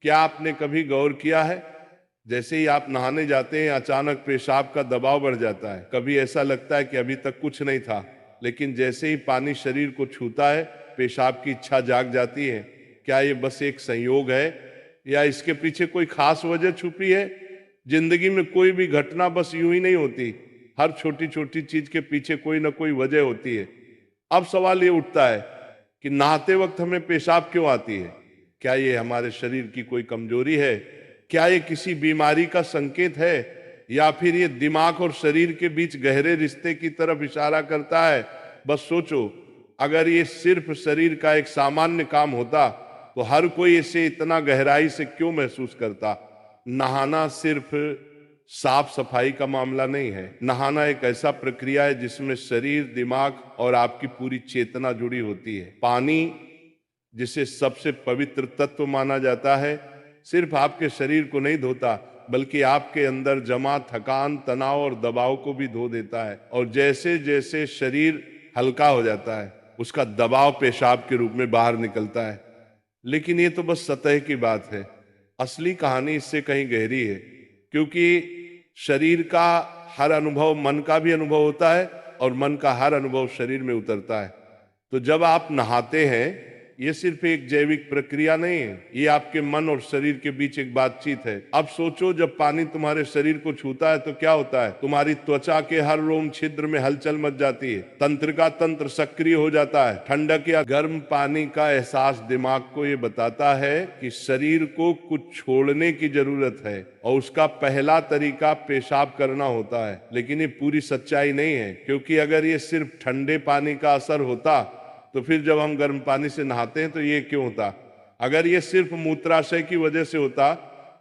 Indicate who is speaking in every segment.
Speaker 1: क्या आपने कभी गौर किया है, जैसे ही आप नहाने जाते हैं अचानक पेशाब का दबाव बढ़ जाता है। कभी ऐसा लगता है कि अभी तक कुछ नहीं था, लेकिन जैसे ही पानी शरीर को छूता है पेशाब की इच्छा जाग जाती है। क्या ये बस एक संयोग है या इसके पीछे कोई खास वजह छुपी है? जिंदगी में कोई भी घटना बस यूं ही नहीं होती, हर छोटी छोटी चीज के पीछे कोई ना कोई वजह होती है। अब सवाल ये उठता है कि नहाते वक्त हमें पेशाब क्यों आती है? क्या ये हमारे शरीर की कोई कमजोरी है? क्या ये किसी बीमारी का संकेत है, या फिर ये दिमाग और शरीर के बीच गहरे रिश्ते की तरफ इशारा करता है? बस सोचो, अगर ये सिर्फ शरीर का एक सामान्य काम होता तो हर कोई इसे इतना गहराई से क्यों महसूस करता? नहाना सिर्फ साफ सफाई का मामला नहीं है। नहाना एक ऐसा प्रक्रिया है जिसमें शरीर, दिमाग और आपकी पूरी चेतना जुड़ी होती है। पानी, जिसे सबसे पवित्र तत्व माना जाता है, सिर्फ आपके शरीर को नहीं धोता बल्कि आपके अंदर जमा थकान, तनाव और दबाव को भी धो देता है। और जैसे जैसे शरीर हल्का हो जाता है उसका दबाव पेशाब के रूप में बाहर निकलता है। लेकिन ये तो बस सतह की बात है, असली कहानी इससे कहीं गहरी है। क्योंकि शरीर का हर अनुभव मन का भी अनुभव होता है और मन का हर अनुभव शरीर में उतरता है। तो जब आप नहाते हैं, ये सिर्फ एक जैविक प्रक्रिया नहीं है, ये आपके मन और शरीर के बीच एक बातचीत है। अब सोचो, जब पानी तुम्हारे शरीर को छूता है तो क्या होता है? तुम्हारी त्वचा के हर रोम छिद्र में हलचल मच जाती है, तंत्र का तंत्र सक्रिय हो जाता है। ठंडक या गर्म पानी का एहसास दिमाग को ये बताता है कि शरीर को कुछ छोड़ने की जरूरत है, और उसका पहला तरीका पेशाब करना होता है। लेकिन ये पूरी सच्चाई नहीं है, क्योंकि अगर ये सिर्फ ठंडे पानी का असर होता तो फिर जब हम गर्म पानी से नहाते हैं तो ये क्यों होता? अगर ये सिर्फ मूत्राशय की वजह से होता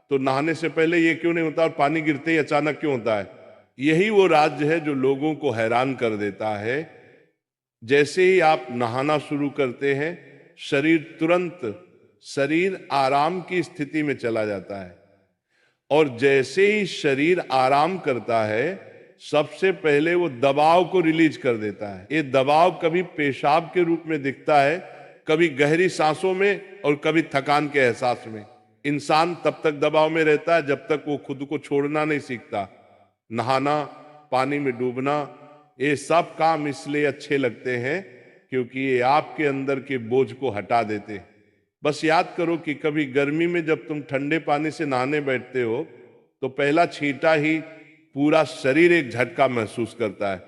Speaker 1: तो नहाने से पहले ये क्यों नहीं होता, और पानी गिरते ही अचानक क्यों होता है? यही वो राज्य है जो लोगों को हैरान कर देता है। जैसे ही आप नहाना शुरू करते हैं शरीर आराम की स्थिति में चला जाता है, और जैसे ही शरीर आराम करता है सबसे पहले वो दबाव को रिलीज कर देता है। ये दबाव कभी पेशाब के रूप में दिखता है, कभी गहरी सांसों में और कभी थकान के एहसास में। इंसान तब तक दबाव में रहता है जब तक वो खुद को छोड़ना नहीं सीखता। नहाना, पानी में डूबना, ये सब काम इसलिए अच्छे लगते हैं क्योंकि ये आपके अंदर के बोझ को हटा देते हैं। बस याद करो कि कभी गर्मी में जब तुम ठंडे पानी से नहाने बैठते हो तो पहला छींटा ही पूरा शरीर एक झटका महसूस करता है।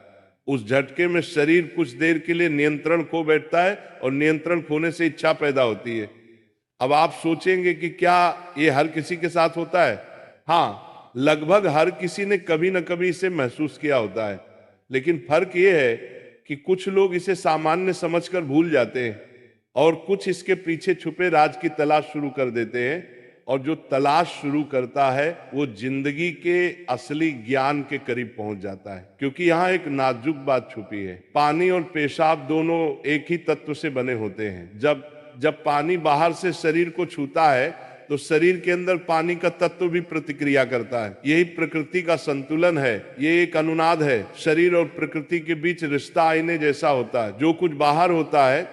Speaker 1: उस झटके में शरीर कुछ देर के लिए नियंत्रण खो बैठता है, और नियंत्रण खोने से इच्छा पैदा होती है। अब आप सोचेंगे कि क्या ये हर किसी के साथ होता है? हाँ, लगभग हर किसी ने कभी न कभी इसे महसूस किया होता है। लेकिन फर्क ये है कि कुछ लोग इसे सामान्य समझकर भूल जाते हैं, और कुछ इसके पीछे छुपे राज की तलाश शुरू कर देते हैं। और जो तलाश शुरू करता है वो जिंदगी के असली ज्ञान के करीब पहुंच जाता है। क्योंकि यहाँ एक नाजुक बात छुपी है। पानी और पेशाब दोनों एक ही तत्व से बने होते हैं। जब पानी बाहर से शरीर को छूता है तो शरीर के अंदर पानी का तत्व भी प्रतिक्रिया करता है। यही प्रकृति का संतुलन है, ये एक अनुनाद है। शरीर और प्रकृति के बीच रिश्ता आईने जैसा होता है। जो कुछ बाहर होता है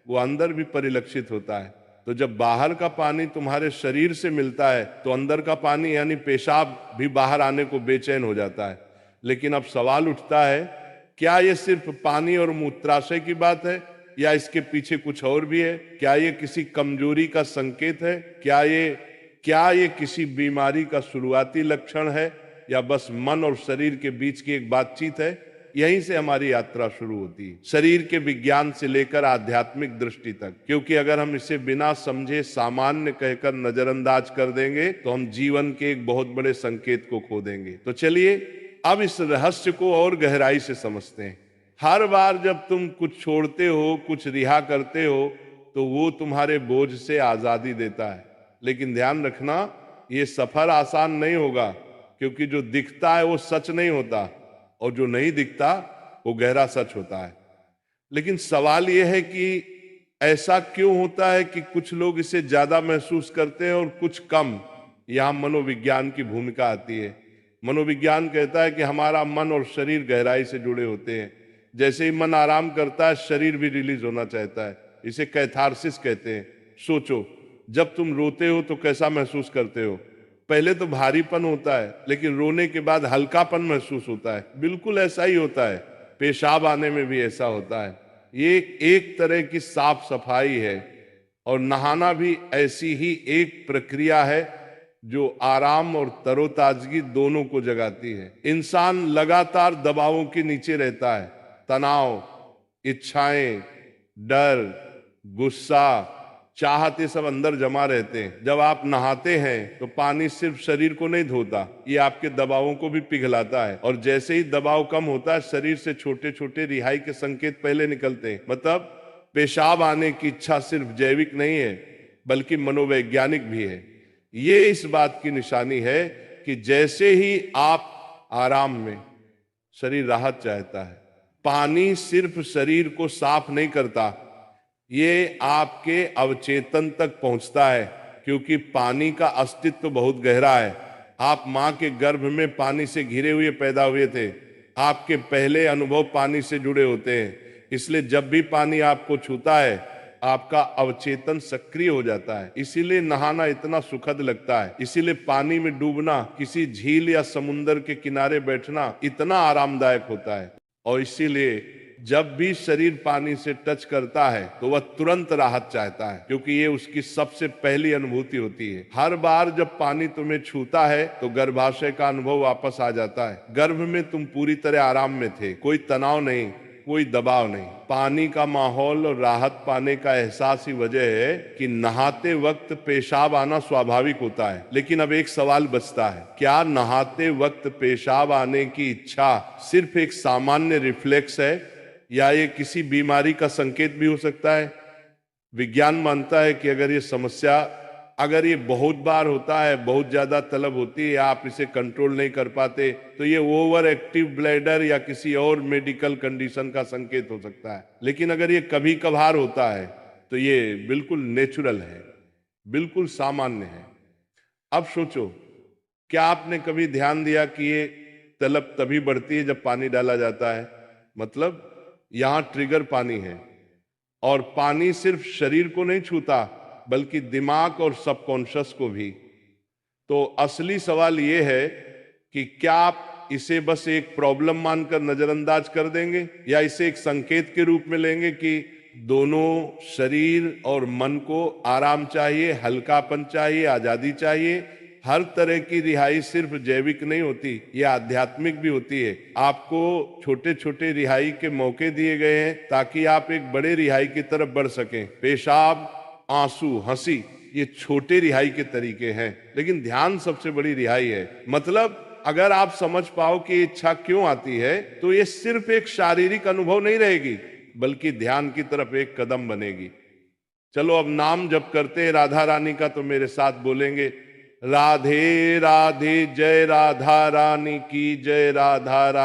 Speaker 1: वो अंदर भी परिलक्षित होता है। तो जब बाहर का पानी तुम्हारे शरीर से मिलता है तो अंदर का पानी यानी पेशाब भी बाहर आने को बेचैन हो जाता है। लेकिन अब सवाल उठता है, क्या ये सिर्फ पानी और मूत्राशय की बात है, या इसके पीछे कुछ और भी है? क्या ये किसी कमजोरी का संकेत है? क्या ये किसी बीमारी का शुरुआती लक्षण है, या बस मन और शरीर के बीच की एक बातचीत है? यहीं से हमारी यात्रा शुरू होती है, शरीर के विज्ञान से लेकर आध्यात्मिक दृष्टि तक। क्योंकि अगर हम इसे बिना समझे सामान्य कहकर नजरअंदाज कर देंगे तो हम जीवन के एक बहुत बड़े संकेत को खो देंगे। तो चलिए अब इस रहस्य को और गहराई से समझते हैं। हर बार जब तुम कुछ छोड़ते हो, कुछ रिहा करते हो, तो वो तुम्हारे बोझ से आजादी देता है। लेकिन ध्यान रखना, ये सफर आसान नहीं होगा, क्योंकि जो दिखता है वो सच नहीं होता, और जो नहीं दिखता वो गहरा सच होता है। लेकिन सवाल यह है कि ऐसा क्यों होता है कि कुछ लोग इसे ज्यादा महसूस करते हैं और कुछ कम? यहां मनोविज्ञान की भूमिका आती है। मनोविज्ञान कहता है कि हमारा मन और शरीर गहराई से जुड़े होते हैं। जैसे ही मन आराम करता है शरीर भी रिलीज होना चाहता है। इसे कैथारसिस कहते हैं। सोचो, जब तुम रोते हो तो कैसा महसूस करते हो? पहले तो भारीपन होता है, लेकिन रोने के बाद हल्कापन महसूस होता है। बिल्कुल ऐसा ही होता है, पेशाब आने में भी ऐसा होता है। ये एक तरह की साफ सफाई है, और नहाना भी ऐसी ही एक प्रक्रिया है जो आराम और तरोताजगी दोनों को जगाती है। इंसान लगातार दबावों के नीचे रहता है, तनाव, इच्छाएं, डर, गुस्सा, चाहत, ये सब अंदर जमा रहते हैं। जब आप नहाते हैं तो पानी सिर्फ शरीर को नहीं धोता, ये आपके दबावों को भी पिघलाता है। और जैसे ही दबाव कम होता है, शरीर से छोटे छोटे रिहाई के संकेत पहले निकलते हैं। मतलब पेशाब आने की इच्छा सिर्फ जैविक नहीं है, बल्कि मनोवैज्ञानिक भी है। ये इस बात की निशानी है कि जैसे ही आप आराम में, शरीर राहत चाहता है। पानी सिर्फ शरीर को साफ नहीं करता, ये आपके अवचेतन तक पहुंचता है, क्योंकि पानी का अस्तित्व बहुत गहरा है। आप मां के गर्भ में पानी से घिरे हुए पैदा हुए थे। आपके पहले अनुभव पानी से जुड़े होते हैं। इसलिए जब भी पानी आपको छूता है, आपका अवचेतन सक्रिय हो जाता है। इसीलिए नहाना इतना सुखद लगता है। इसीलिए पानी में डूबना, किसी झील या समुंदर के किनारे बैठना इतना आरामदायक होता है। और इसीलिए जब भी शरीर पानी से टच करता है तो वह तुरंत राहत चाहता है, क्योंकि ये उसकी सबसे पहली अनुभूति होती है। हर बार जब पानी तुम्हें छूता है तो गर्भाशय का अनुभव वापस आ जाता है। गर्भ में तुम पूरी तरह आराम में थे, कोई तनाव नहीं, कोई दबाव नहीं। पानी का माहौल और राहत पाने का एहसास ही वजह है कि नहाते वक्त पेशाब आना स्वाभाविक होता है। लेकिन अब एक सवाल बचता है, क्या नहाते वक्त पेशाब आने की इच्छा सिर्फ एक सामान्य रिफ्लेक्स है, या ये किसी बीमारी का संकेत भी हो सकता है? विज्ञान मानता है कि अगर ये बहुत बार होता है, बहुत ज्यादा तलब होती है, आप इसे कंट्रोल नहीं कर पाते, तो ये ओवर एक्टिव ब्लैडर या किसी और मेडिकल कंडीशन का संकेत हो सकता है। लेकिन अगर ये कभी कभार होता है तो ये बिल्कुल नेचुरल है, बिल्कुल सामान्य है। अब सोचो, क्या आपने कभी ध्यान दिया कि ये तलब तभी बढ़ती है जब पानी डाला जाता है? मतलब यहां ट्रिगर पानी है, और पानी सिर्फ शरीर को नहीं छूता, बल्कि दिमाग और सबकॉन्शियस को भी। तो असली सवाल यह है कि क्या आप इसे बस एक प्रॉब्लम मानकर नजरअंदाज कर देंगे, या इसे एक संकेत के रूप में लेंगे कि दोनों शरीर और मन को आराम चाहिए, हल्कापन चाहिए, आजादी चाहिए। हर तरह की रिहाई सिर्फ जैविक नहीं होती, ये आध्यात्मिक भी होती है। आपको छोटे छोटे रिहाई के मौके दिए गए हैं ताकि आप एक बड़े रिहाई की तरफ बढ़ सकें। पेशाब, आंसू, हंसी, ये छोटे रिहाई के तरीके हैं, लेकिन ध्यान सबसे बड़ी रिहाई है। मतलब अगर आप समझ पाओ कि इच्छा क्यों आती है, तो ये सिर्फ एक शारीरिक अनुभव नहीं रहेगी, बल्कि ध्यान की तरफ एक कदम बनेगी। चलो अब नाम जप करते हैं राधा रानी का, तो मेरे साथ बोलेंगे, राधे राधे, जय राधा रानी की जय, राधा रानी।